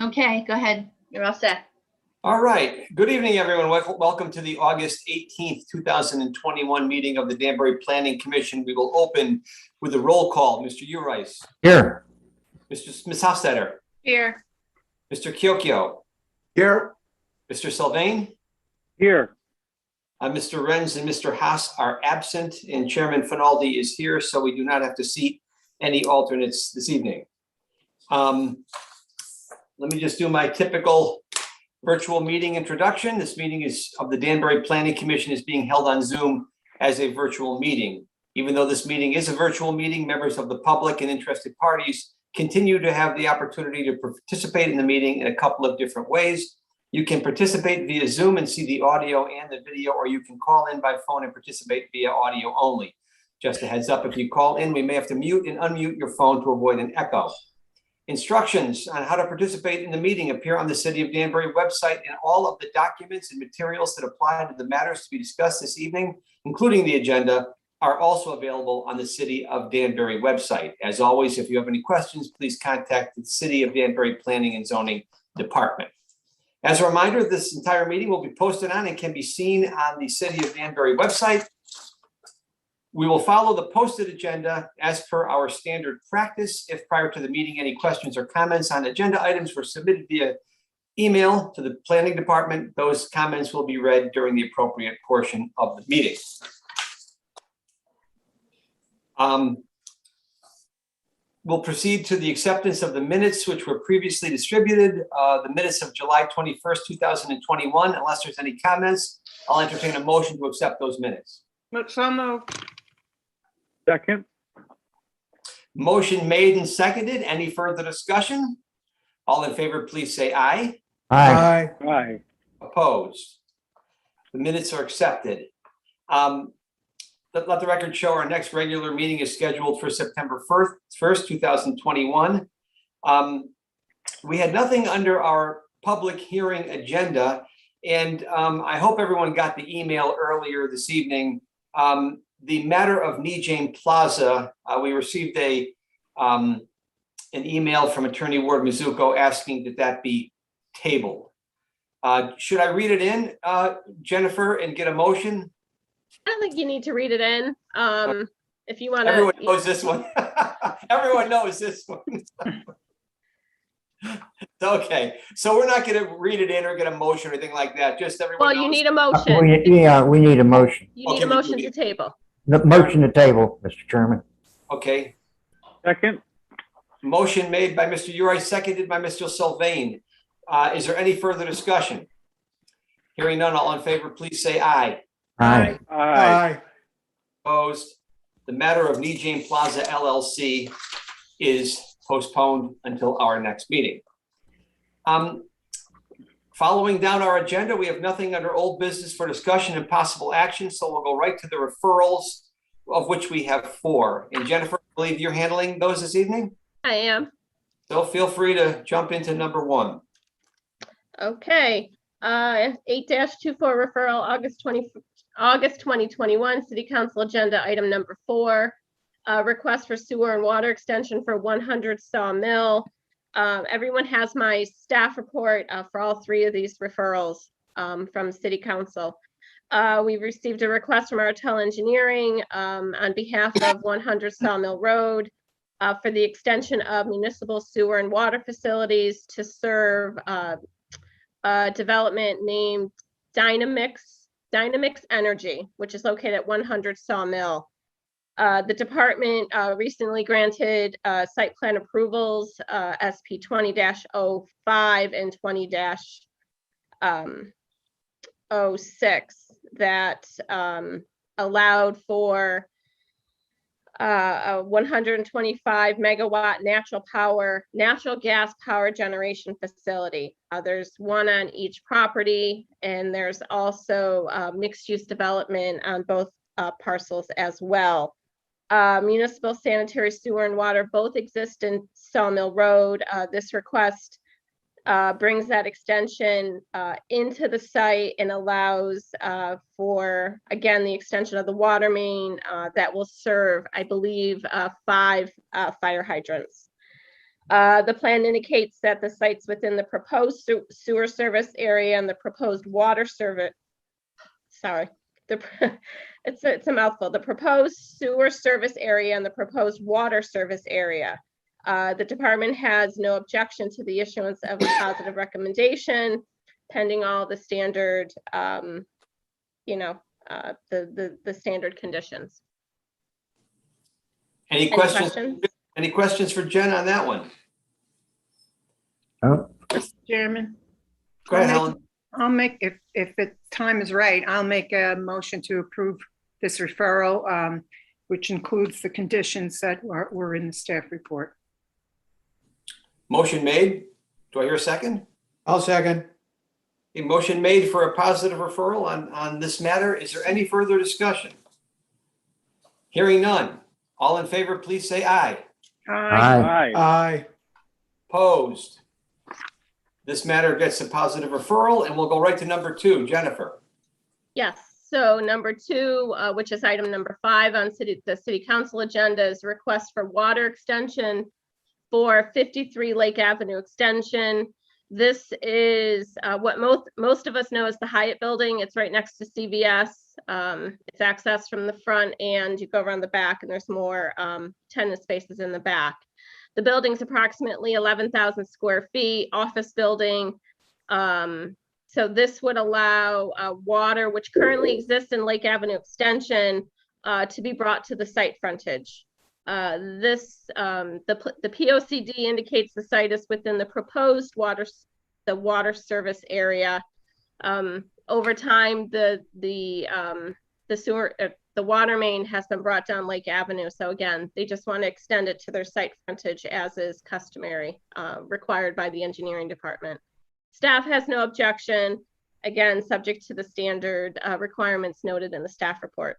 Okay, go ahead. You're all set. All right. Good evening, everyone. Welcome to the August 18th, 2021 meeting of the Danbury Planning Commission. We will open with a roll call. Mr. Urice. Here. Ms. Hofstetter. Here. Mr. Kyokyo. Here. Mr. Sylvain. Here. Mr. Renz and Mr. Haas are absent, and Chairman Finaldi is here, so we do not have to seat any alternates this evening. Let me just do my typical virtual meeting introduction. This meeting of the Danbury Planning Commission is being held on Zoom as a virtual meeting. Even though this meeting is a virtual meeting, members of the public and interested parties continue to have the opportunity to participate in the meeting in a couple of different ways. You can participate via Zoom and see the audio and the video, or you can call in by phone and participate via audio only. Just a heads up, if you call in, we may have to mute and unmute your phone to avoid an echo. Instructions on how to participate in the meeting appear on the City of Danbury website, and all of the documents and materials that apply to the matters to be discussed this evening, including the agenda, are also available on the City of Danbury website. As always, if you have any questions, please contact the City of Danbury Planning and Zoning Department. As a reminder, this entire meeting will be posted on and can be seen on the City of Danbury website. We will follow the posted agenda as per our standard practice. If prior to the meeting, any questions or comments on agenda items were submitted via email to the planning department, those comments will be read during the appropriate portion of the meeting. We'll proceed to the acceptance of the minutes which were previously distributed, the minutes of July 21st, 2021. Unless there's any comments, I'll entertain a motion to accept those minutes. So moved. Second. Motion made and seconded. Any further discussion? All in favor, please say aye. Aye. Aye. Opposed? The minutes are accepted. Let the record show our next regular meeting is scheduled for September 1st, 2021. We had nothing under our public hearing agenda, and I hope everyone got the email earlier this evening. The matter of Nejane Plaza, we received an email from Attorney Ward Mizuko asking that be tabled. Should I read it in, Jennifer, and get a motion? I don't think you need to read it in. If you want to. Everyone knows this one. Everyone knows this one. Okay, so we're not going to read it in or get a motion or anything like that. Just everyone. Well, knows. you need a motion. We need a motion. You need a motion to table. The motion to table, Mr. Chairman. Okay. Second. Motion made by Mr. Urice, seconded by Mr. Sylvain. Is there any further discussion? Hearing none, all in favor, please say aye. Aye. Aye. Opposed? The matter of Nejane Plaza LLC is postponed until our next meeting. Following down our agenda, we have nothing under old business for discussion and possible action, so we'll go right to the referrals, of which we have 4. And Jennifer, I believe you're handling those this evening? I am. So feel free to jump into number 1. Okay. 8-24 referral, August 2021, City Council Agenda Item Number 4. Request for sewer and water extension for 100 Sawmill. Everyone has my staff report for all 3 of these referrals from City Council. We received a request from Artel Engineering on behalf of 100 Sawmill Road for the extension of municipal sewer and water facilities to serve development named Dynamix Energy, which is located at 100 Sawmill. The department recently granted site plan approvals, SP 20-05 and 20-06 that allowed for a 125 megawatt natural gas power generation facility. There's one on each property, and there's also mixed use development on both parcels as well. Municipal sanitary sewer and water both exist in Sawmill Road. This request brings that extension into the site and allows for, again, the extension of the water main that will serve, I believe, 5 fire hydrants. The plan indicates that the sites within the proposed sewer service area and the proposed water service, sorry, it's a mouthful. The proposed sewer service area and the proposed water service area. The department has no objection to the issuance of a positive recommendation pending all the standard, the standard conditions. Any Any questions? questions? Any questions for Jen on that one? Oh, Chairman, Go ahead, I'll Helen. I'll make, if the time is right, I'll make a motion to approve this referral, which includes the conditions that were in the staff report. Motion made. Do I hear a second? I'll second. A motion made for a positive referral on this matter. Is there any further discussion? Hearing none. All in favor, please say aye. aye. Aye. Opposed? This matter gets a positive referral, and we'll go right to number 2. Jennifer. Yes, so number 2, which is item number 5 on the city council agenda, is request for water extension for 53 Lake Avenue extension. This is what most of us know as the Hyatt building. It's right next to CVS. It's accessed from the front, and you go around the back, and there's more tenant spaces in the back. The building's approximately 11,000 square feet, office building. So this would allow water, which currently exists in Lake Avenue extension, to be brought to the site frontage. The POCD indicates the site is within the proposed water service area. Over time, the water main has been brought down Lake Avenue. So again, they just want to extend it to their site frontage as is customary, required by the engineering department. Staff has no objection, again, subject to the standard requirements noted in the staff report.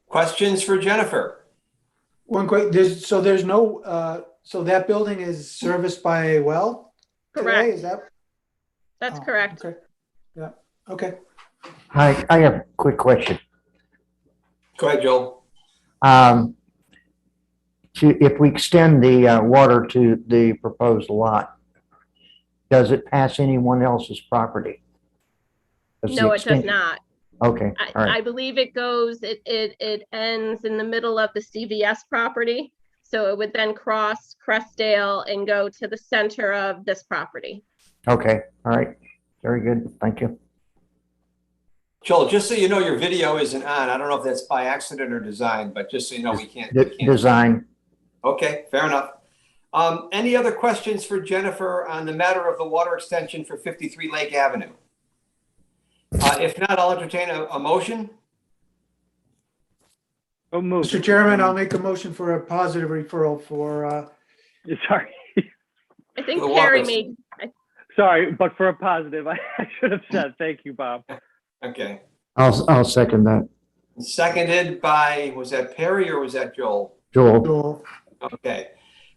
Questions for Jennifer? One quick, there's no, so that building is serviced by a well? today? Correct. Is that? That's Oh, correct. Okay. Yeah, okay. I have a quick question. Go ahead, Joel. If we extend the water to the proposed lot, does it pass anyone else's property? No, it does not. Okay, all right. I believe it goes, it ends in the middle of the CVS property. So it would then cross Crestdale and go to the center of this property. Okay, all right. Very good. Thank you. Joel, just so you know, your video isn't on. I don't know if that's by accident or design, but just so you know, we can't. Design. Okay, fair enough. Any other questions for Jennifer on the matter of the water extension for 53 Lake Avenue? If not, I'll entertain a motion. So moved. Mr. Chairman, I'll make a motion for a positive referral for, Sorry, I think The Perry waters. made, sorry, but for a positive, I should have said, thank you, Bob. Okay. I'll second that. Seconded by, was that Perry or was that Joel? Joel. Joel. Okay.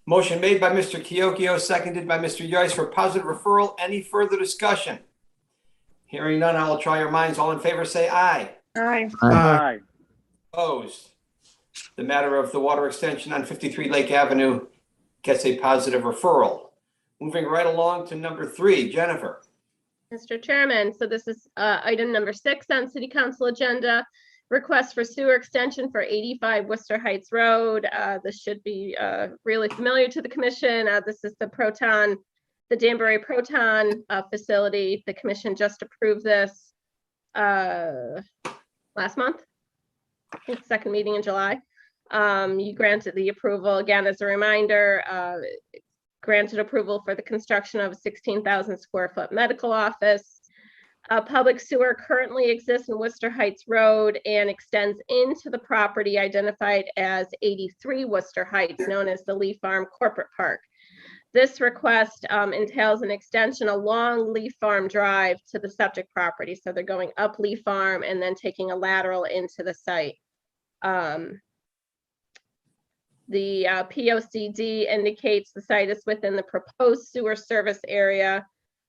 Motion made by Mr. Kyokyo, seconded by Mr. Yost for positive referral. Any further discussion? Hearing none, I will try your minds. All in favor, say aye. Aye. Aye. Opposed? The matter of the water extension on 53 Lake Avenue gets a positive referral. Moving right along to number 3, Jennifer. Mr. Chairman, so this is item number 6 on city council agenda. Request for sewer extension for 85 Worcester Heights Road. This should be really familiar to the commission. This is the Danbury Proton facility. The commission just approved this last month. I think second meeting in July. You granted the approval, again, as a reminder, granted approval for the construction of a 16,000 square foot medical office. Public sewer currently exists in Worcester Heights Road and extends into the property identified as 83 Worcester Heights, known as the Lee Farm Corporate Park. This request entails an extension along Lee Farm Drive to the subject property. So they're going up Lee Farm and then taking a lateral into the site. The POCD indicates the site is within the proposed sewer service area.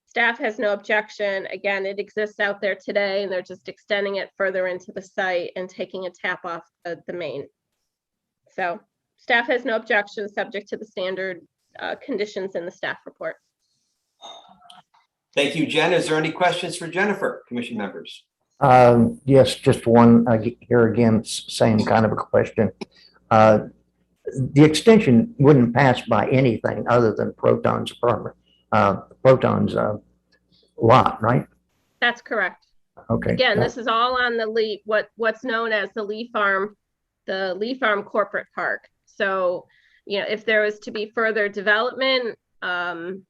Staff has no objection. Again, it exists out there today and they're just extending it further into the site and taking a tap off the main. So Staff has no objections, subject to the standard conditions in the staff report. Thank you, Jen. Is there any questions for Jennifer, commission members? Yes, just one, here again, same kind of a question. The extension wouldn't pass by anything other than Proton's apartment, Proton's lot, right? That's correct. Okay. Again, this is all on the Lee, what's known as the Lee Farm Corporate Park. So, if there was to be further development on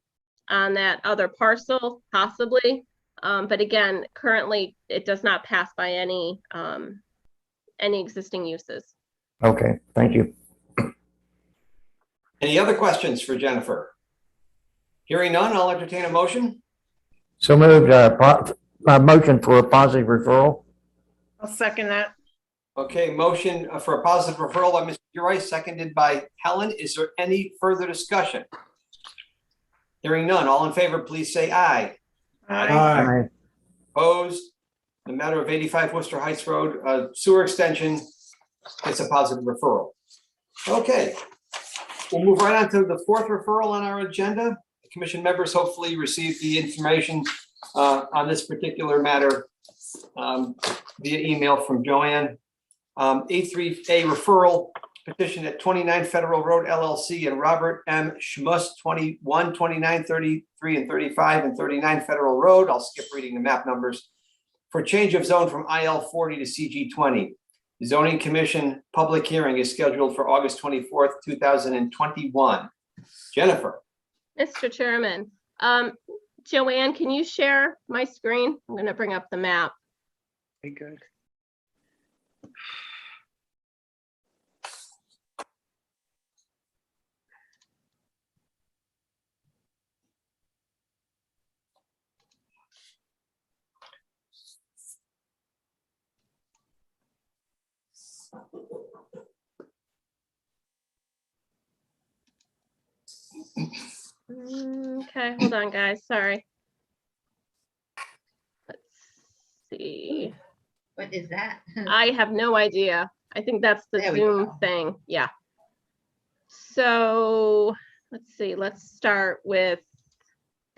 that other parcel, possibly. But again, currently it does not pass by any existing uses. Okay, thank you. Any other questions for Jennifer? Hearing none, I'll entertain a motion. So moved, motion for a positive referral. I'll second that. Okay, motion for a positive referral by Mr. Uri, seconded by Helen. Is there any further discussion? Hearing none, all in favor, please say aye. Aye. Opposed? The matter of 85 Worcester Heights Road sewer extension gets a positive referral. Okay, we'll move right on to the fourth referral on our agenda. The commission members hopefully received the information on this particular matter via email from Joanne. A3A referral petition at 29 Federal Road LLC and Robert M. Schmuss, 21, 29, 33, and 35 and 39 Federal Road. I'll skip reading the map numbers. For change of zone from IL 40 to CG 20. The Zoning Commission public hearing is scheduled for August 24th, 2021. Jennifer. Mr. Chairman, Joanne, can you share my screen? I'm going to bring up the map. Okay, good. Okay, hold on, guys. Sorry. Let's see. What is that? I have no idea. I think that's the There we Zoom go. thing. Yeah. So let's see. Let's start with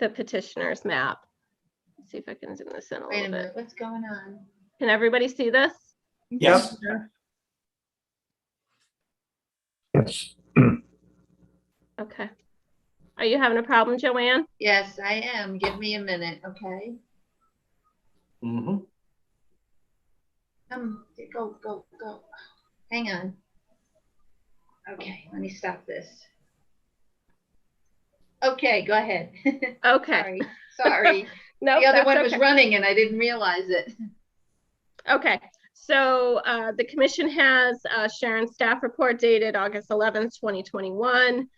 the petitioner's map. Let's see if I can zoom this in a Wait a little minute, bit. what's going on? Can everybody see this? Yes. Yes. Okay. Are you having a problem, Joanne? Yes, I am. Give me a minute, okay? Mhm. Go. Hang on. Okay, let me stop this. Okay, go ahead. Okay. Sorry. No, The other that's one was okay. running and I didn't realize it. Okay, so the commission has Sharon's staff report dated August 11th, 2021.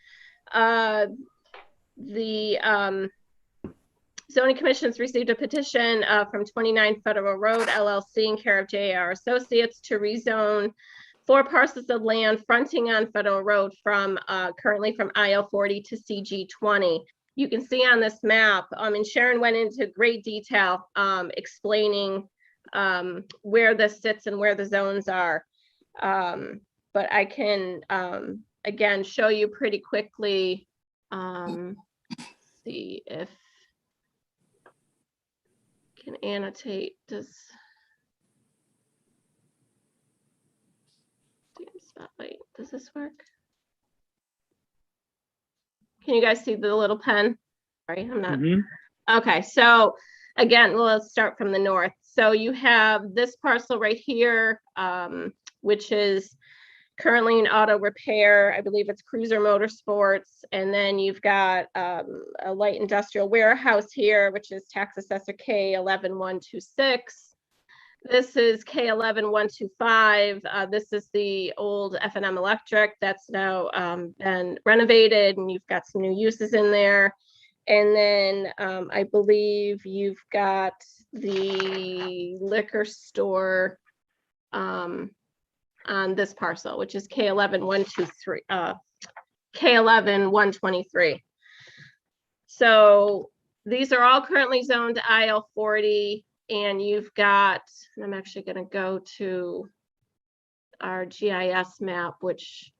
The Zoning Commission's received a petition from 29 Federal Road LLC in care of JR Associates to rezone 4 parcels of land fronting on Federal Road from currently from IL 40 to CG 20. You can see on this map, and Sharon went into great detail explaining where this sits and where the zones are. But I can, again, show you pretty quickly. See if I can annotate this. Spotlight, does this work? Can you guys see the little pen? Sorry, I'm not. Mhm. Okay, so again, let's start from the north. So you have this parcel right here, which is currently in auto repair. I believe it's Cruiser Motorsports. And then you've got a light industrial warehouse here, which is tax assessor K11126. This is K11125. This is the old F&M Electric that's now been renovated, and you've got some new uses in there. And then I believe you've got the liquor store on this parcel, which is K11123. So these are all currently zoned to IL 40, and you've got, and I'm actually going to go to our GIS map, which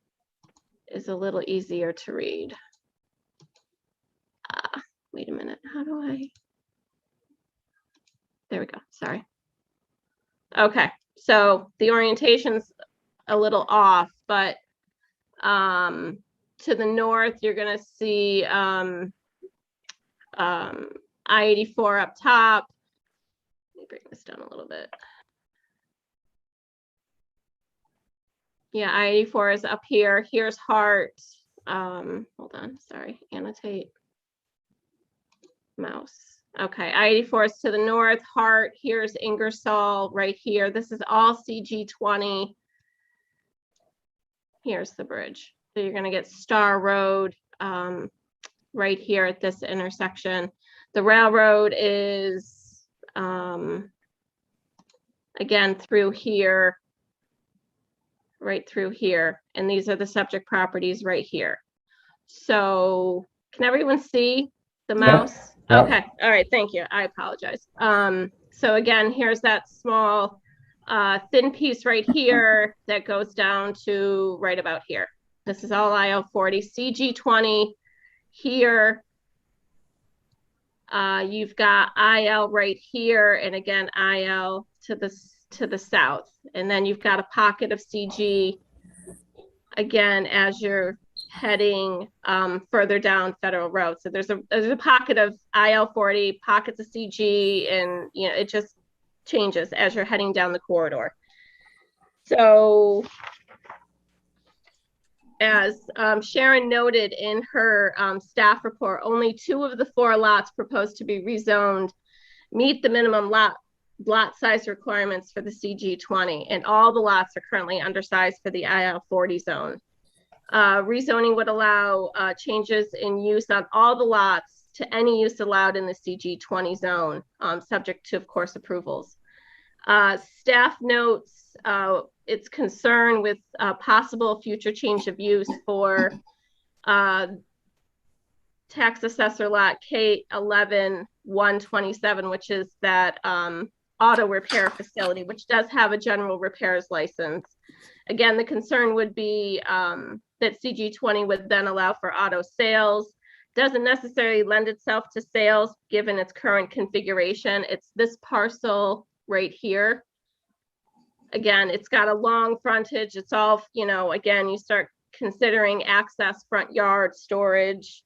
is a little easier to read. Wait a minute, how do I? There we go, sorry. Okay, so the orientation's a little off, but to the north, you're gonna see I-84 up top. Let me bring this down a little bit. Yeah, I-84 is up here. Here's Hart. Hold on, sorry, annotate. Mouse. Okay, I-84 is to the north, Hart. Here's Ingersoll right here. This is all CG20. Here's the bridge. So you're gonna get Star Road right here at this intersection. The railroad is again through here, right through here. And these are the subject properties right here. So can everyone see the mouse? Yeah. Okay, all right, thank you. I apologize. So again, here's that small thin piece right here that goes down to right about here. This is all IL-40, CG20 here. You've got IL right here, and again, IL to the south. And then you've got a pocket of CG again as you're heading further down Federal Road. So there's a pocket of IL-40, pockets of CG, and you know, it just changes as you're heading down the corridor. So as Sharon noted in her staff report, only 2 of the 4 lots proposed to be rezoned meet the minimum lot size requirements for the CG20, and all the lots are currently undersized for the IL-40 zone. Rezoning would allow changes in use on all the lots to any use allowed in the CG20 zone, subject to, of course, approvals. Staff notes its concern with possible future change of use for tax assessor lot K11-127, which is that auto repair facility, which does have a general repairs license. Again, the concern would be that CG20 would then allow for auto sales. Doesn't necessarily lend itself to sales given its current configuration. It's this parcel right here. Again, it's got a long frontage. It's all, you know, again, you start considering access, front yard, storage.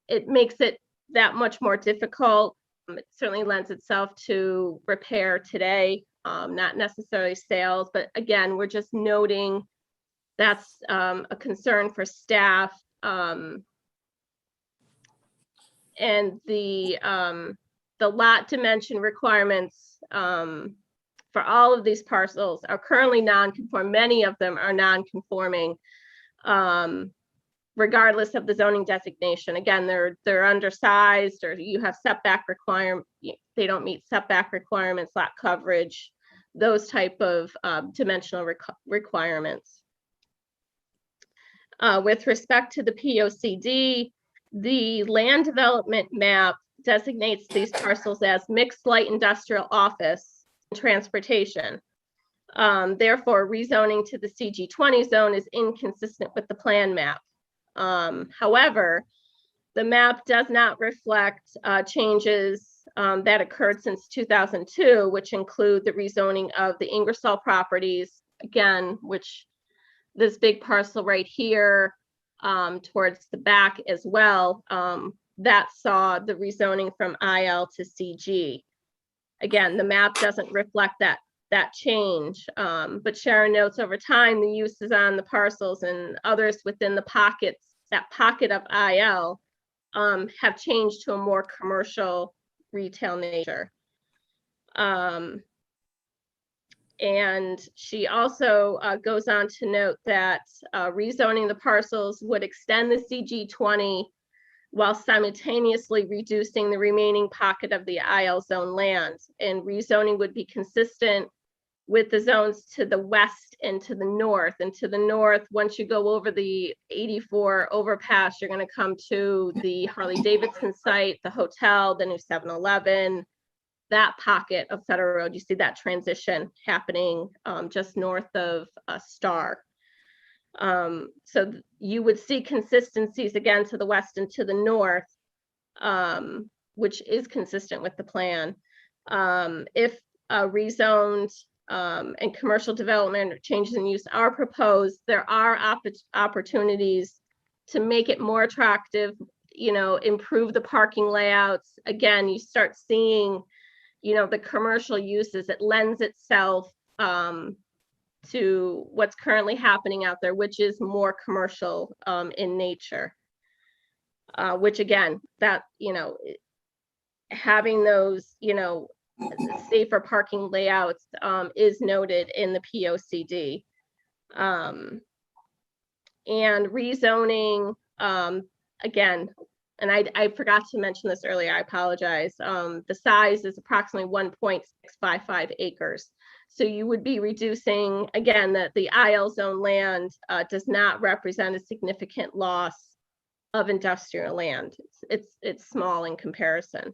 It makes it that much more difficult. It certainly lends itself to repair today, not necessarily sales, but again, we're just noting that's a concern for staff. And the lot dimension requirements for all of these parcels are currently non-conform. Many of them are non-conforming, regardless of the zoning designation. Again, they're undersized, or you have setback requirement. They don't meet setback requirements, lot coverage, those type of dimensional requirements. With respect to the POCD, the land development map designates these parcels as mixed light industrial office and transportation. Therefore, rezoning to the CG20 zone is inconsistent with the plan map. However, the map does not reflect changes that occurred since 2002, which include the rezoning of the Ingersoll properties, again, which this big parcel right here towards the back as well, that saw the rezoning from IL to CG. Again, the map doesn't reflect that change, but Sharon notes over time the uses on the parcels and others within the pockets, that pocket of IL, have changed to a more commercial retail nature. And she also goes on to note that rezoning the parcels would extend the CG20 while simultaneously reducing the remaining pocket of the IL zone land. And rezoning would be consistent with the zones to the west and to the north. And to the north, once you go over the 84 overpass, you're going to come to the Harley Davidson site, the hotel, the new 7-Eleven, that pocket of Federal Road. You see that transition happening just north of Star. You would see consistencies again to the west and to the north, which is consistent with the plan. If rezoned and commercial development or changes in use are proposed, there are opportunities to make it more attractive, improve the parking layouts. Again, you start seeing, the commercial uses. It lends itself to what's currently happening out there, which is more commercial in nature. Which again, that, having those, safer parking layouts is noted in the POCD. And rezoning, again, and I forgot to mention this earlier, I apologize. The size is approximately 1.655 acres. So you would be reducing, again, that the IL zone land does not represent a significant loss of industrial land. It's small in comparison.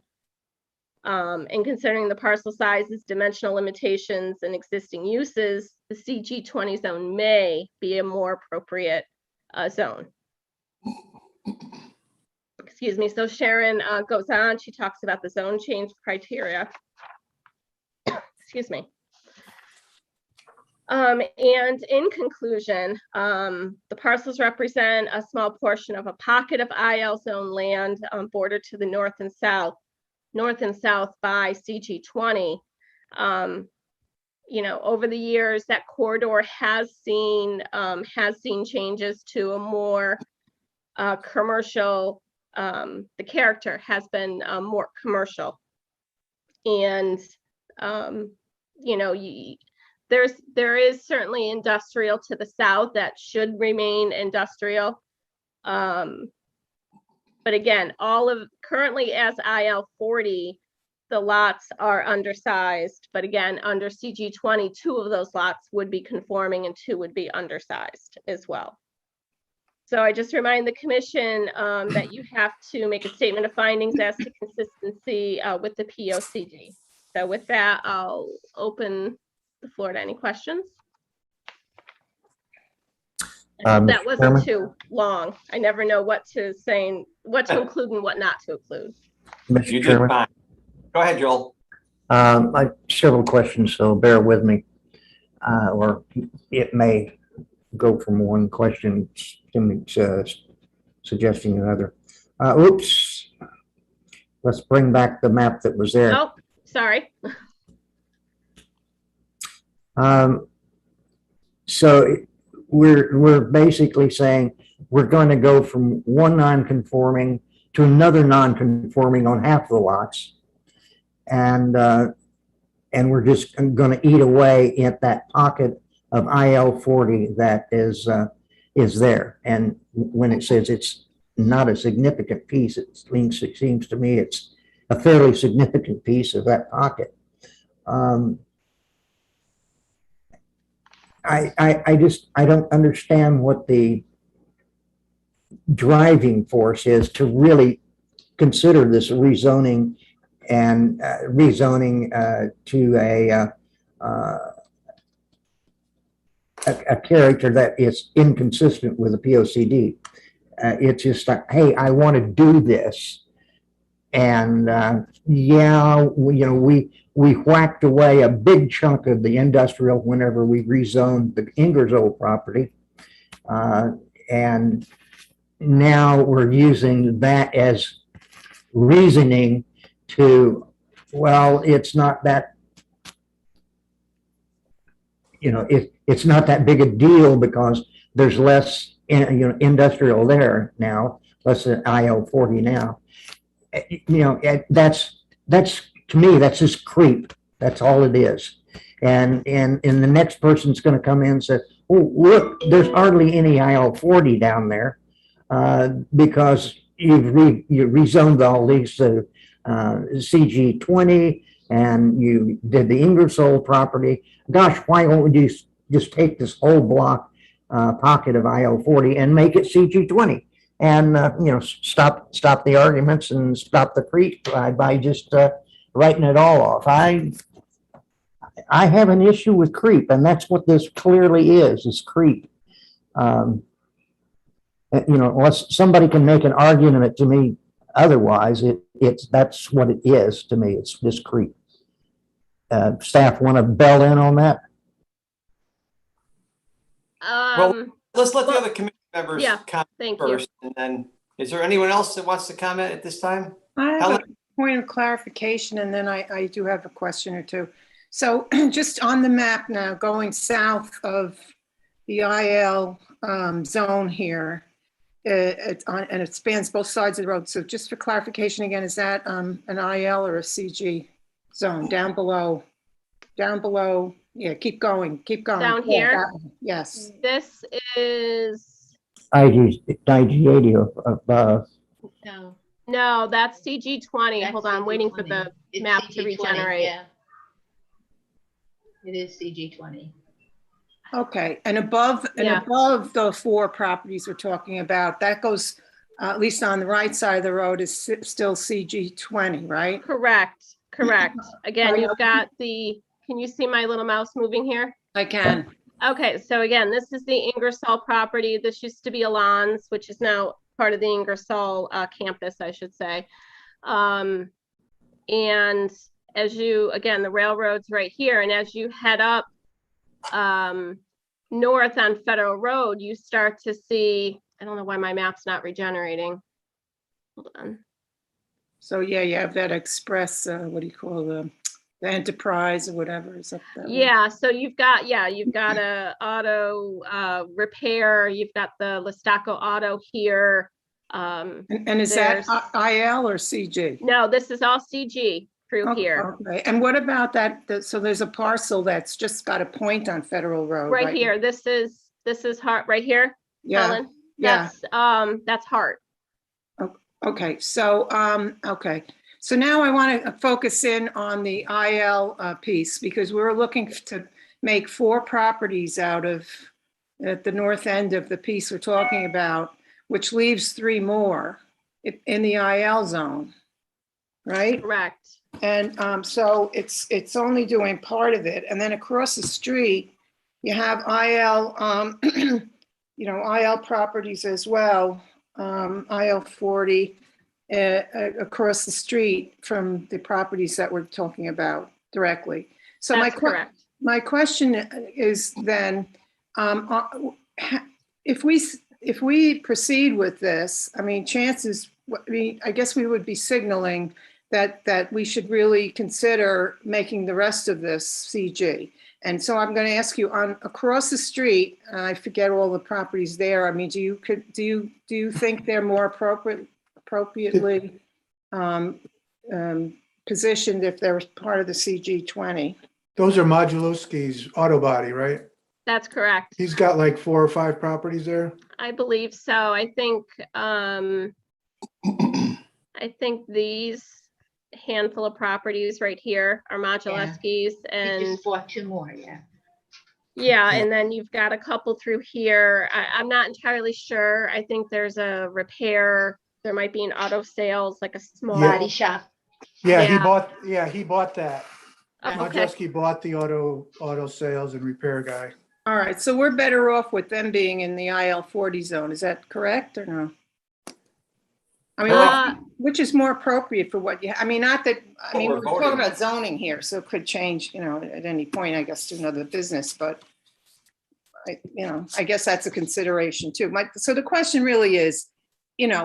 And considering the parcel sizes, dimensional limitations, and existing uses, the CG20 zone may be a more appropriate zone. Excuse me. So Sharon goes on, she talks about the zone change criteria. Excuse me. And in conclusion, the parcels represent a small portion of a pocket of IL zone land bordered to the north and south by CG20. Over the years, that corridor has seen changes to a more commercial. The character has been more commercial, and there is certainly industrial to the south that should remain industrial. But again, currently as IL40, the lots are undersized, but again, under CG20, 2 of those lots would be conforming and 2 would be undersized as well. So I just remind the commission that you have to make a statement of findings as to consistency with the POCD. So with that, I'll open the floor to any questions. That wasn't too long. I never know what to include and what not to include. Mr. You did Chairman, fine. Go ahead, Joel. I have several questions, so bear with me. Or it may go from one question to suggesting another. Oops. Let's bring back the map that was there. Oh, sorry. So we're basically saying we're going to go from one non-conforming to another non-conforming on half the lots, and we're just going to eat away at that pocket of IL40 that is there. And when it says it's not a significant piece, it seems to me it's a fairly significant piece of that pocket. I don't understand what the driving force is to really consider this rezoning and rezoning to a character that is inconsistent with the POCD. It's just like, hey, I want to do this. And yeah, we whacked away a big chunk of the industrial whenever we rezoned the Ingersoll property. And now we're using that as reasoning to, well, it's not that, it's not that big a deal because there's less, industrial there now, less than IL40 now. That's to me, that's just creep. That's all it is. And the next person's going to come in and say, oh, look, there's hardly any IL40 down there because you've rezoned all these CG20 and you did the Ingersoll property. Gosh, why don't we just take this whole block pocket of IL40 and make it CG20? And, stop the arguments and stop the creep by just writing it all off. I have an issue with creep, and that's what this clearly is creep. Unless somebody can make an argument to me otherwise, that's what it is to me. It's discrete. Staff want to bell in on that? Let's let the well, other committee members yeah, comment thank you. first, and then, is there anyone else that wants to comment at this time? I have Helen? a point of clarification, and then I do have a question or two. So just on the map now, going south of the IL zone here, and it spans both sides of the road. So just for clarification again, is that an IL or a CG zone down below? Down below, yeah, keep going. Down Yeah, here? that one. Yes. This is, IG 80 above. No. no, that's CG 20. That's Hold on, I'm waiting for CG20. the It's map to CG20, regenerate. yeah. It is CG20. Okay, and Yeah. above the four properties we're talking about, that goes, at least on the right side of the road, is still CG 20, right? Correct. Again, Sorry. you've got can you see my little mouse moving here? I can. Okay, so again, this is the Ingersoll property. This used to be Alon's, which is now part of the Ingersoll campus, I should say. And as again, the railroad's right here, and as you head up north on Federal Road, you start to see, I don't know why my map's not regenerating. Hold on. So yeah, you have that express, what do you call the Enterprise or whatever is up there. Yeah, so you've got a auto repair, you've got the Lestaco Auto here. And is that IL or CG? No, this is all CG through here. Okay, and what about that? So there's a parcel that's just got a point on Federal Road. Right here, this is Hart, right here, Yeah, Helen? yeah. That's Hart. Okay, so, So now I want to focus in on the IL piece, because we're looking to make 4 properties out of at the north end of the piece we're talking about, which leaves 3 more in the IL zone, right? Correct. And so it's only doing part of it. And then across the street, you have IL, IL properties as well, IL 40. Across the street from the properties that we're talking about directly. So That's correct. My question is then, if we proceed with this, I mean, I guess we would be signaling that we should really consider making the rest of this CG. And so I'm going to ask you across the street, I forget all the properties there. I mean, do you think they're more appropriately positioned if they're part of the CG20? Those are Modulowski's auto body, right? That's correct. He's got like 4 or 5 properties there. I believe so. I think these handful of properties right here are Modulewski's, You and just bought 2 more, yeah. yeah, and then you've got a couple through here. I'm not entirely sure. I think there's a repair. There might be an auto sales, like a small. Yeah. Body shop. Yeah, Yeah. he bought that. Oh, okay. Modulowski bought the auto sales and repair guy. All right, so we're better off with them being in the IL 40 zone. Is that correct or no? I mean, which is more appropriate for what I mean, not that, I mean, What we're we're talking voting about zoning here, so it could change, at any point, I guess, to another business, but I guess that's a consideration too. So the question really is,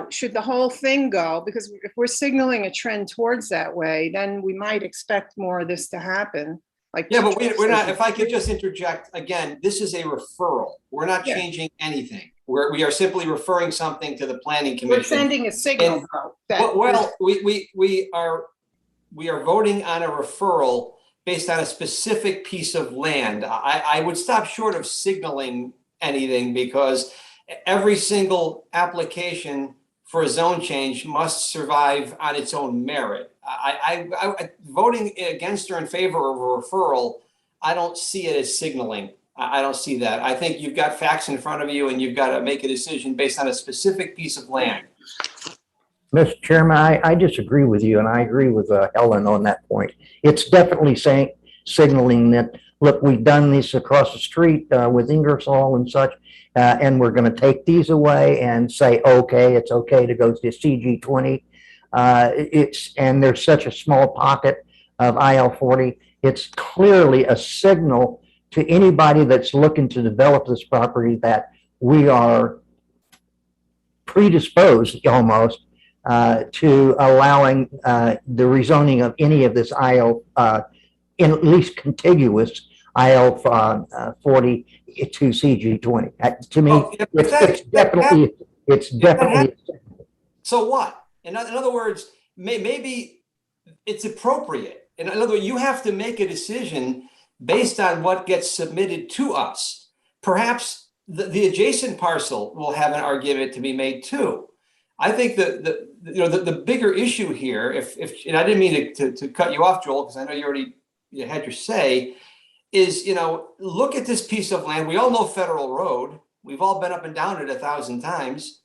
should the whole thing go? Because if we're signaling a trend towards that way, then we might expect more of this to happen. Yeah, but we're not, if I could just interject, again, this is a referral. We're not Yeah. changing anything. We are simply referring something to the planning We're commission. sending a signal though. that- Well, we are voting on a referral based on a specific piece of land. I would stop short of signaling anything, because every single application for a zone change must survive on its own merit. I voting against or in favor of a referral, I don't see it as signaling. I don't see that. I think you've got facts in front of you, and you've got to make a decision based on a specific piece of land. Mr. Chairman, I disagree with you, and I agree with Helen on that point. It's definitely signaling that look, we've done this across the street with Ingersoll and such, and we're going to take these away and say, okay, it's okay to go to CG20. And there's such a small pocket of IL-40. It's clearly a signal to anybody that's looking to develop this property that we are predisposed almost to allowing the rezoning of any of this in at least contiguous IL-40 to CG20. To me, Oh, yeah, but it's definitely. So what? In other words, maybe it's appropriate. In other words, you have to make a decision based on what gets submitted to us. Perhaps the adjacent parcel will have an argument to be made too. I think the bigger issue here, and I didn't mean to cut you off, Joel, because I know you had your say, is, look at this piece of land. We all know Federal Road. We've all been up and down it 1,000 times.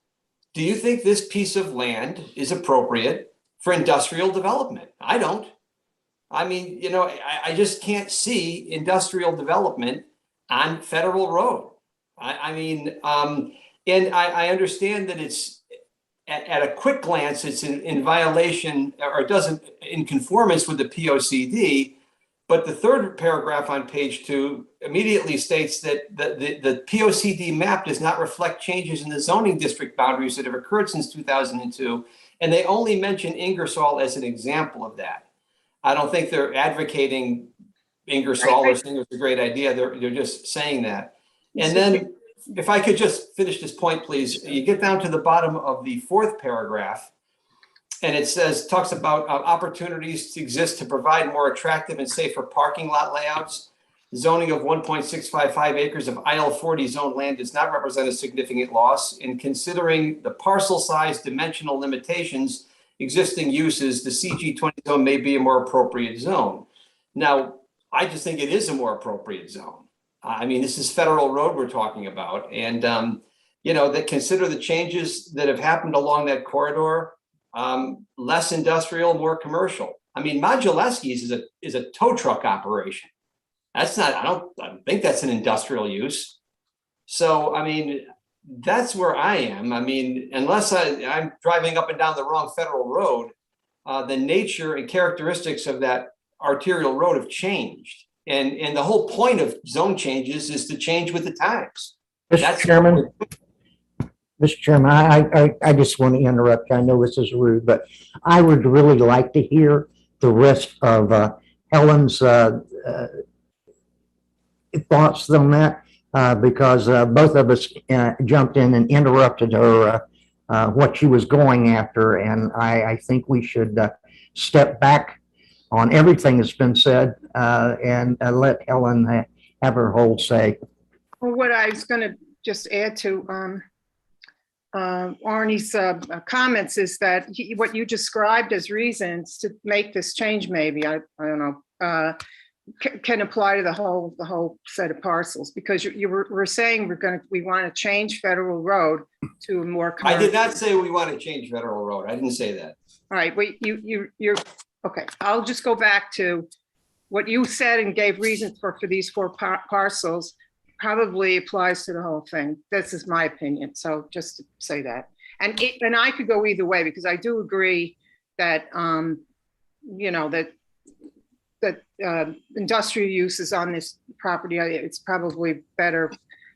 Do you think this piece of land is appropriate for industrial development? I don't. I mean, I just can't see industrial development on Federal Road. And I understand that it's at a quick glance, it's in violation, or it doesn't in conformance with the POCD. But the third paragraph on page 2 immediately states that the POCD map does not reflect changes in the zoning district boundaries that have occurred since 2002. And they only mention Ingersoll as an example of that. I don't think they're advocating Ingersoll or saying it's a great idea. They're just saying that. And then if I could just finish this point, please. You get down to the bottom of the 4th paragraph, and it talks about opportunities to exist to provide more attractive and safer parking lot layouts. Zoning of 1.655 acres of IL-40 zone land does not represent a significant loss. In considering the parcel size, dimensional limitations, existing uses, the CG20 zone may be a more appropriate zone. Now, I just think it is a more appropriate zone. I mean, this is Federal Road we're talking about. And, that consider the changes that have happened along that corridor, less industrial, more commercial. I mean, Modulewski's is a tow truck operation. I don't think that's an industrial use. So, I mean, that's where I am. I mean, unless I'm driving up and down the wrong Federal Road, the nature and characteristics of that arterial road have changed. And the whole point of zone changes is to change with the times. Mr. Chairman, I just want to interrupt. I know this is rude, but I would really like to hear the rest of Helen's thoughts on that, because both of us jumped in and interrupted her, what she was going after. And I think we should step back on everything that's been said and let Helen have her whole say. Well, what I was going to just add to Arnie's comments is that what you described as reasons to make this change, maybe, I don't know, can apply to the whole set of parcels, because we're saying we want to change Federal Road to a more commercial. I did not say we want to change Federal Road. I didn't say that. All right, wait, you're okay. I'll just go back to what you said and gave reasons for these 4 parcels. Probably applies to the whole thing. This is my opinion. So just to say that, and I could go either way, because I do agree that that industrial uses on this property, it's probably better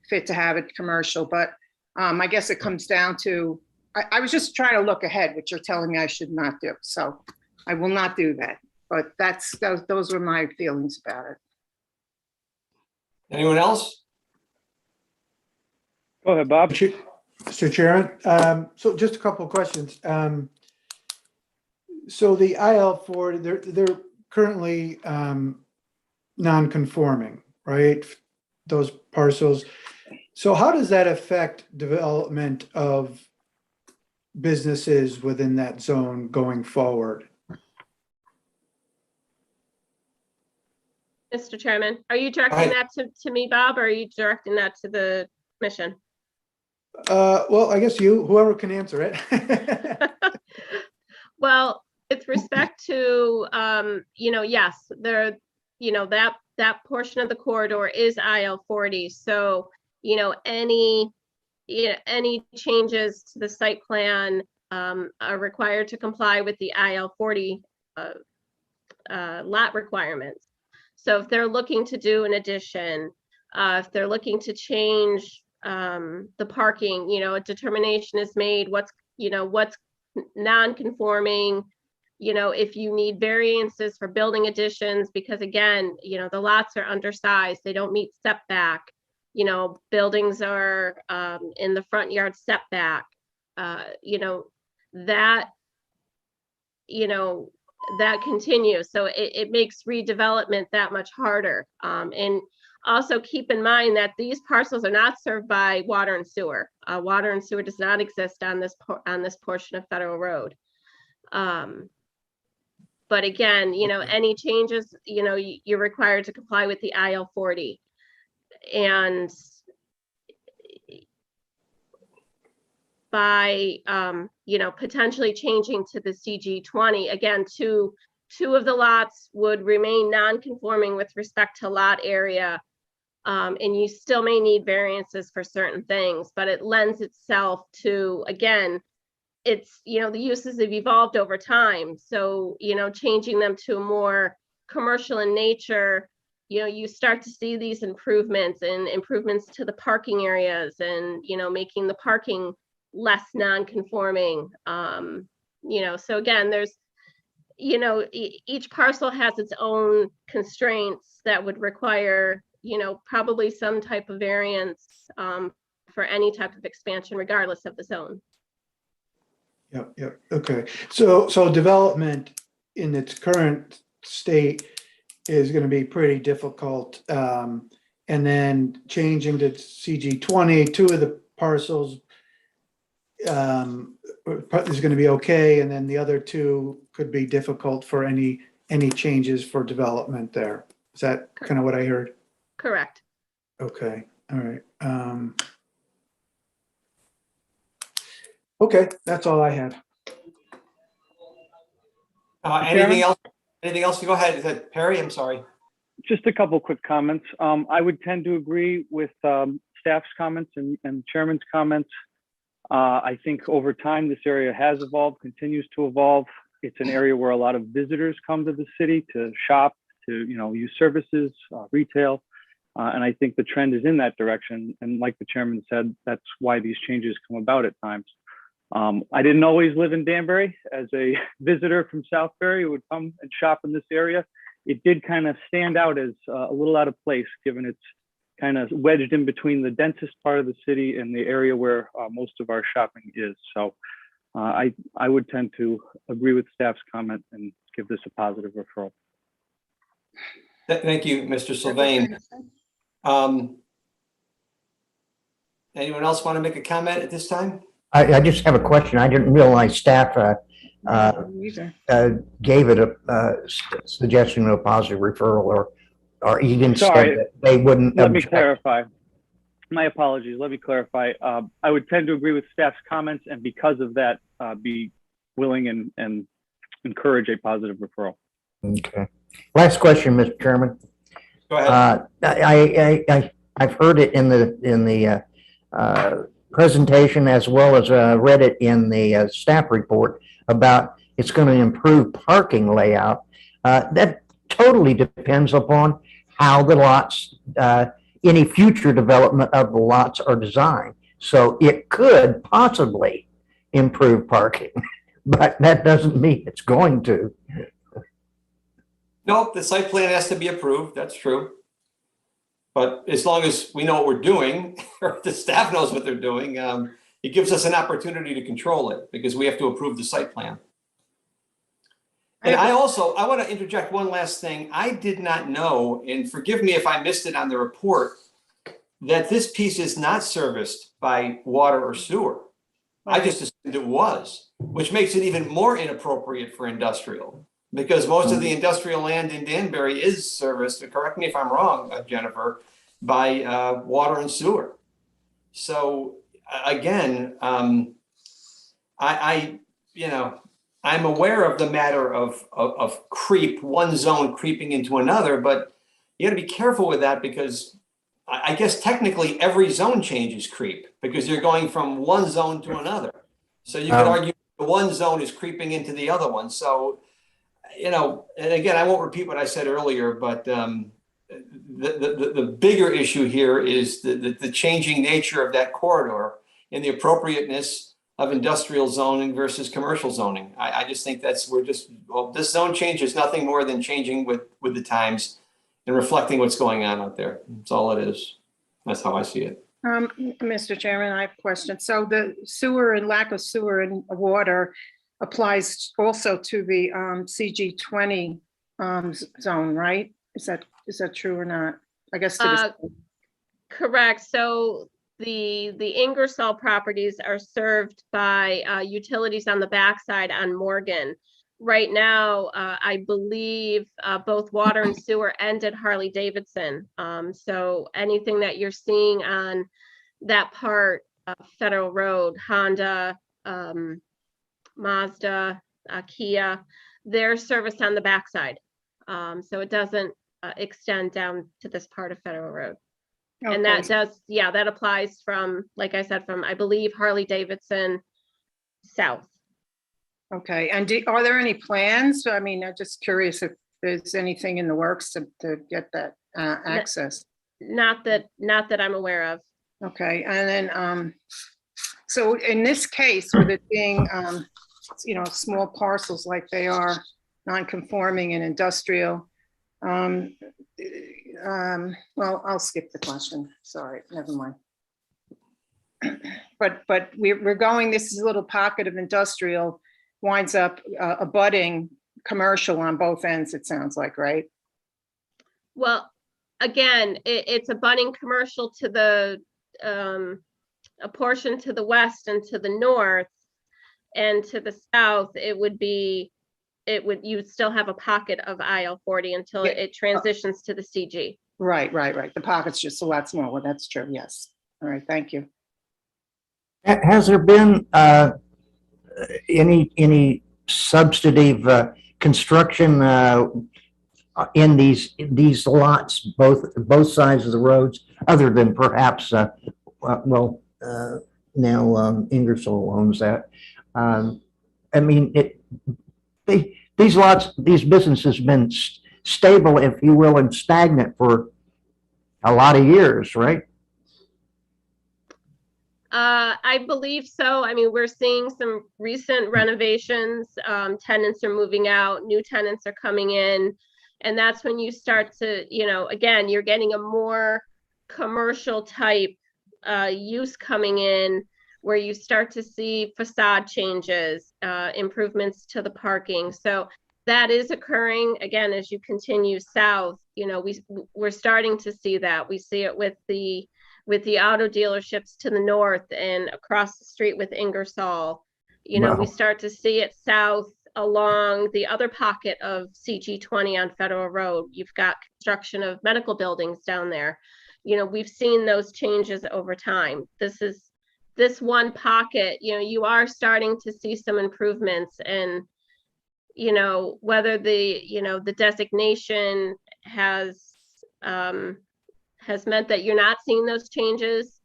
fit to have it commercial. But I guess it comes down to, I was just trying to look ahead, which you're telling me I should not do. So I will not do that. But those were my feelings about it. Anyone else? Go ahead, Bob. Mr. Chairman, so just a couple of questions. So the IL-40, they're currently non-conforming, right? Those parcels. So how does that affect development of businesses within that zone going forward? Mr. Chairman, are you directing that to me, Bob, or are you directing that to the commission? Well, I guess whoever can answer it. Well, with respect to, yes, that portion of the corridor is IL 40. So, any changes to the site plan are required to comply with the IL 40 lot requirements. So if they're looking to do an addition, if they're looking to change the parking, a determination is made what's non-conforming, if you need variances for building additions, because again, the lots are undersized, they don't meet setback, buildings are in the front yard setback, that continues. So it makes redevelopment that much harder. And also keep in mind that these parcels are not served by water and sewer. Water and sewer does not exist on this portion of Federal Road. But again, any changes, you're required to comply with the IL 40. And by, potentially changing to the CG 20, again, two of the lots would remain non-conforming with respect to lot area. And you still may need variances for certain things, but it lends itself to, again, it's, the uses have evolved over time. So, changing them to a more commercial in nature, you start to see these improvements and improvements to the parking areas and, making the parking less non-conforming. So again, there's, each parcel has its own constraints that would require, probably some type of variance for any type of expansion, regardless of the zone. Yep. Okay. So development in its current state is going to be pretty difficult. And then changing to CG 20, two of the parcels is going to be okay. And then the other two could be difficult for any changes for development there. Is that kind of what I heard? Correct. Okay. All right. Okay, that's all I had. Anything else? Anything else? Go ahead. Is that Perry? I'm sorry. Just a couple quick comments. I would tend to agree with staff's comments and chairman's comments. I think over time, this area has evolved, continues to evolve. It's an area where a lot of visitors come to the city to shop, to use services, retail. And I think the trend is in that direction. And like the chairman said, that's why these changes come about at times. I didn't always live in Danbury. As a visitor from Southbury who would come and shop in this area, it did kind of stand out as a little out of place, given it's kind of wedged in between the densest part of the city and the area where most of our shopping is. So I would tend to agree with staff's comment and give this a positive referral. Thank you, Mr. Sylvain. Anyone else want to make a comment at this time? I just have a question. I didn't realize staff gave it a suggestion of a positive referral, or even said that they wouldn't. Let me clarify. My apologies. Let me clarify. I would tend to agree with staff's comments, and because of that, be willing and encourage a positive referral. Okay. Last question, Mr. Chairman. Go ahead. I've heard it in the presentation, as well as read it in the staff report about it's going to improve parking layout. That totally depends upon how the lots, any future development of the lots are designed. So it could possibly improve parking, but that doesn't mean it's going to. No, the site plan has to be approved. That's true. But as long as we know what we're doing, or the staff knows what they're doing, it gives us an opportunity to control it, because we have to approve the site plan. And I want to interject one last thing. I did not know, and forgive me if I missed it on the report, that this piece is not serviced by water or sewer. I just assumed it was, which makes it even more inappropriate for industrial, because most of the industrial land in Danbury is serviced, correct me if I'm wrong, Jennifer, by water and sewer. So again, I'm aware of the matter of creep, one zone creeping into another, but you gotta be careful with that because I guess technically every zone change is creep because you're going from one zone to another. So you could argue the one zone is creeping into the other one. So, and again, I won't repeat what I said earlier, but the bigger issue here is the changing nature of that corridor and the appropriateness of industrial zoning versus commercial zoning. I just think this zone change is nothing more than changing with the times and reflecting what's going on out there. That's all it is. That's how I see it. Mr. Chairman, I have a question. So the sewer and lack of sewer and water applies also to the CG20 zone, right? Is that true or not? I guess to the Correct. So the Ingersoll properties are served by utilities on the backside on Morgan. Right now, I believe both water and sewer end at Harley Davidson. So anything that you're seeing on that part of Federal Road, Honda, Mazda, Kia, they're serviced on the backside. So it doesn't extend down to this part of Federal Road. And that that applies from, like I said, from, I believe, Harley Davidson south. Okay, and are there any plans? I mean, I'm just curious if there's anything in the works to get that access. Not that I'm aware of. Okay, and then, so in this case, with it being, small parcels like they are, non-conforming and industrial, well, I'll skip the question. Sorry, never mind. But we're going, this little pocket of industrial winds up abutting commercial on both ends, it sounds like, right? Well, again, it's a budding commercial to the, a portion to the west and to the north, and to the south, you would still have a pocket of IL-40 until it transitions to the CG. Right. The pocket's just a lot smaller. That's true. Yes. All right. Thank you. Has there been any substantive construction in these lots, both sides of the roads, other than perhaps now Ingersoll owns that. I mean, these lots, these businesses have been stable, if you will, and stagnant for a lot of years, right? I believe so. I mean, we're seeing some recent renovations. Tenants are moving out, new tenants are coming in. And that's when you start to, again, you're getting a more commercial type use coming in, where you start to see facade changes, improvements to the parking. So that is occurring again as you continue south. We're starting to see that. We see it with the auto dealerships to the north and across the street with Ingersoll. Wow. We start to see it south along the other pocket of CG20 on Federal Road. You've got construction of medical buildings down there. We've seen those changes over time. This one pocket, you are starting to see some improvements, and whether the designation has meant that you're not seeing those changes,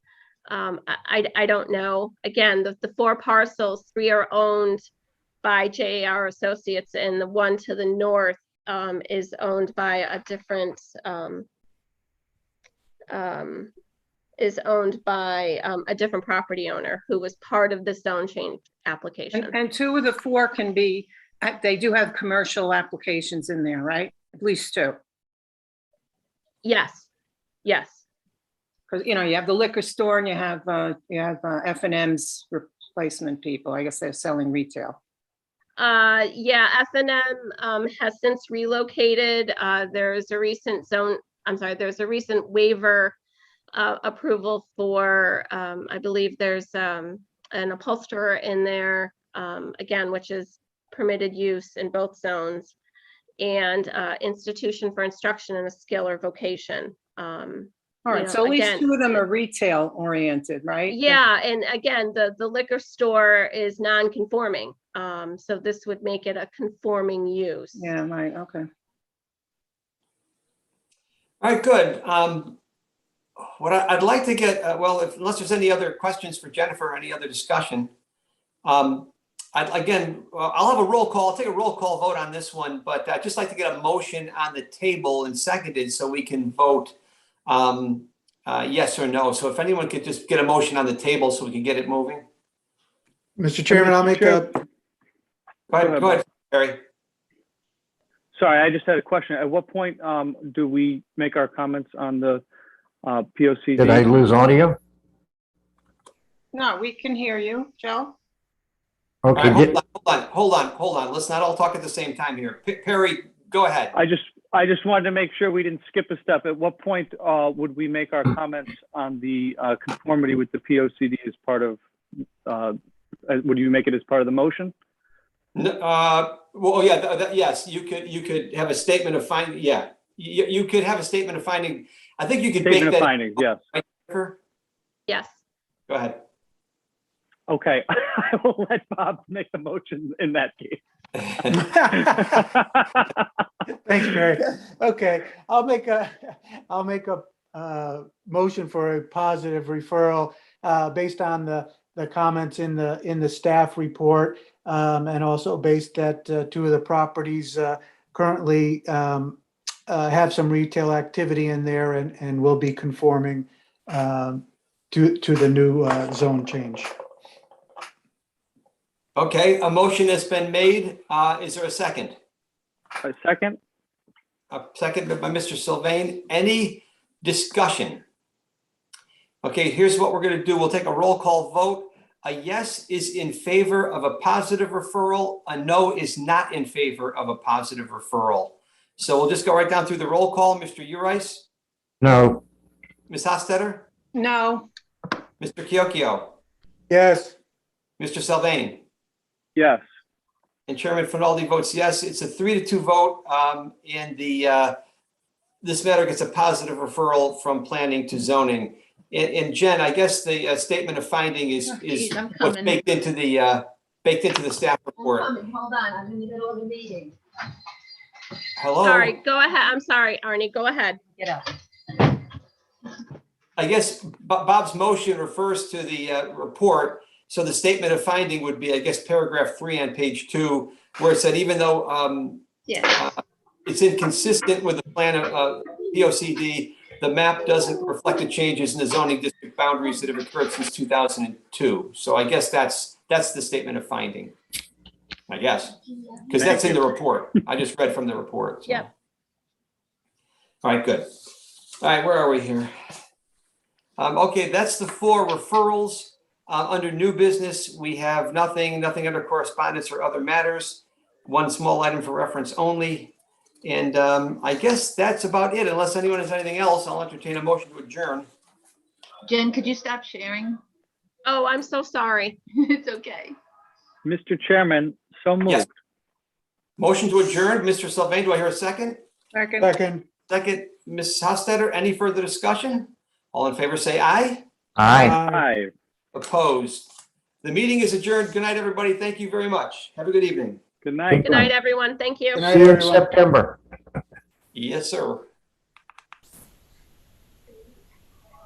I don't know. Again, the 4 parcels, 3 are owned by JAR Associates, and the one to the north is owned by a different property owner who was part of the zone change application. And 2 of the 4 can be, they do have commercial applications in there, right? At least 2. Yes. Because, you have the liquor store and you have F&M's replacement people. I guess they're selling retail. F&M has since relocated. There's a recent waiver approval for, I believe there's an upholsterer in there, again, which is permitted use in both zones, and institution for instruction in a skill or vocation. All You right, know, so at least again- two of them are retail oriented, right? Yeah, and again, the liquor store is non-conforming. So this would make it a conforming use. Yeah, right, okay. All right, good. What I'd like to get, well, unless there's any other questions for Jennifer, any other discussion. I'll have a roll call, I'll take a roll call vote on this one, but I'd just like to get a motion on the table and seconded so we can vote yes or no. So if anyone could just get a motion on the table so we can get it moving. Mr. Chairman, I'll make a, Go ahead, Barry. Sorry, I just had a question. At what point do we make our comments on the POCD? Did I lose audio? No, we can hear you, Joe. All Okay, right, hold on. Let's not all talk at the same time here. Perry, go ahead. I just wanted to make sure we didn't skip a step. At what point would we make our comments on the conformity with the POCD as part of, would you make it as part of the motion? Well, yeah, yes, you could have a statement of finding, yeah. You could have a statement of finding. I think you could make Statement of that. findings, yes. Jennifer? Yes. Go ahead. Okay, I will let Bob make the motion in that case. thanks, Barry. Okay, I'll make a motion for a positive referral based on the comments in the staff report, and also based that two of the properties currently have some retail activity in there and will be conforming to the new zone change. Okay, a motion has been made. Is there a second? A second? A second by Mr. Sylvain. Any discussion? Okay, here's what we're going to do. We'll take a roll call vote. A yes is in favor of a positive referral. A no is not in favor of a positive referral. So we'll just go right down through the roll call. Mr. Urice, no, Ms. Hostetter, No, Mr. Kiokio, Yes. Mr. Sylvain, Yes. and Chairman Finaldi votes yes. It's a 3-2 vote. And this matter gets a positive referral from planning to zoning. And Jen, I guess the statement of finding is geez, I'm what's coming. baked into the staff report. Hold on, I'm in the middle of a meeting. Hello? Sorry, go ahead. I'm sorry, Arnie, go ahead. Get up. I guess Bob's motion refers to the report. So the statement of finding would be, I guess, paragraph 3 on page 2, where it said, even though Yeah, it's inconsistent with the plan of POCD, the map doesn't reflect the changes in the zoning district boundaries that have occurred since 2002. So I guess that's the statement of finding, I guess, because that's in the report. I just read from the report. So. Yep. All right, good. All right, where are we here? Okay, that's the 4 referrals. Under new business, we have nothing under correspondence or other matters. One small item for reference only. And I guess that's about it. Unless anyone has anything else, I'll entertain a motion to adjourn. Jen, could you stop sharing? Oh, I'm so sorry. It's okay. Mr. Chairman, so moved. Yes. Motion to adjourn. Mr. Sylvain, do I hear a second? second. Second. Second, Ms. Hostetter, any further discussion? All in favor, say aye. aye. Aye. Opposed? The meeting is adjourned. Good night, everybody. Thank you very much. Have a good evening. Good night. Good night, everyone. Thank you. Good night, See you in everyone. September. Yes, sir.